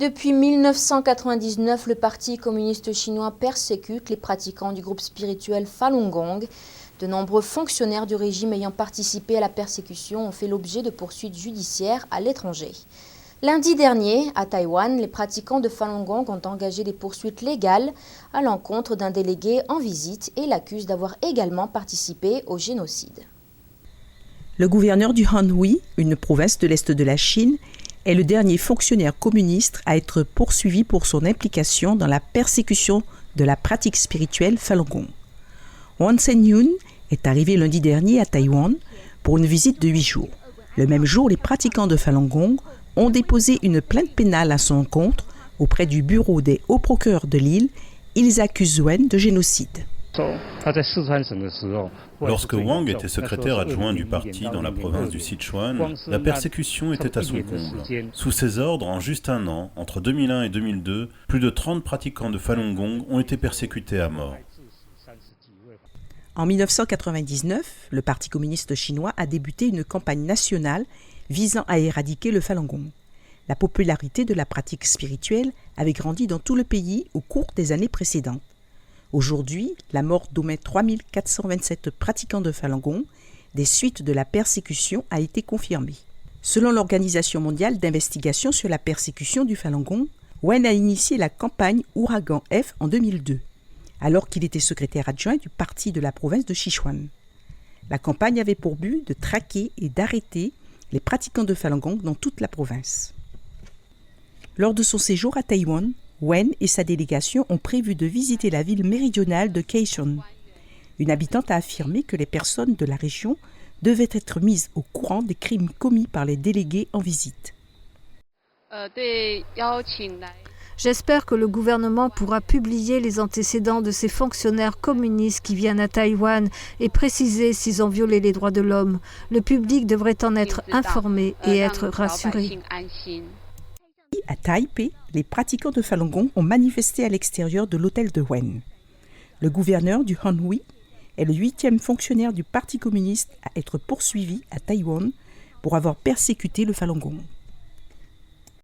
Depuis 1999, le Parti communiste chinois persécute les pratiquants du groupe spirituel Falun Gong. De nombreux fonctionnaires du régime ayant participé à la persécution ont fait l'objet de poursuites judiciaires à l'étranger. Lundi dernier, à Taïwan, les pratiquants de Falun Gong ont engagé des poursuites légales à l'encontre d'un délégué en visite et l'accusent d'avoir également participé au génocide. Le gouverneur du Anhui, une province de l'Est de la Chine, est le dernier fonctionnaire communiste à être poursuivi pour son implication dans la persécution de la pratique spirituelle Falun Gong. Wang Zhengyun est arrivé lundi dernier à Taïwan pour une visite de 8 jours. Le même jour, les pratiquants de Falun Gong ont déposé une plainte pénale à son encontre auprès du bureau des hauts procureurs de l'île. Ils accusent Wen de génocide. Lorsque Wang était secrétaire adjoint du parti dans la province du Sichuan, la persécution était à son comble. Sous ses ordres, en juste un an, entre 2001 et 2002, plus de 30 pratiquants de Falun Gong ont été persécutés à mort. En 1999, le Parti communiste chinois a débuté une campagne nationale visant à éradiquer le Falun Gong. La popularité de la pratique spirituelle avait grandi dans tout le pays au cours des années précédentes. Aujourd'hui, la mort d'au moins 3427 pratiquants de Falun Gong des suites de la persécution a été confirmée. Selon l'Organisation mondiale d'investigation sur la persécution du Falun Gong, Wen a initié la campagne Ouragan F en 2002, alors qu'il était secrétaire adjoint du parti de la province de Sichuan. La campagne avait pour but de traquer et d'arrêter les pratiquants de Falun Gong dans toute la province. Lors de son séjour à Taïwan, Wen et sa délégation ont prévu de visiter la ville méridionale de Kaohsiung. Une habitante a affirmé que les personnes de la région devaient être mises au courant des crimes commis par les délégués en visite. J'espère que le gouvernement pourra publier les antécédents de ces fonctionnaires communistes qui viennent à Taïwan et préciser s'ils ont violé les droits de l'homme. Le public devrait en être informé et être rassuré. À Taipei, les pratiquants de Falun Gong ont manifesté à l'extérieur de l'hôtel de Wen. Le gouverneur du Anhui est le 8e fonctionnaire du Parti communiste à être poursuivi à Taïwan pour avoir persécuté le Falun Gong.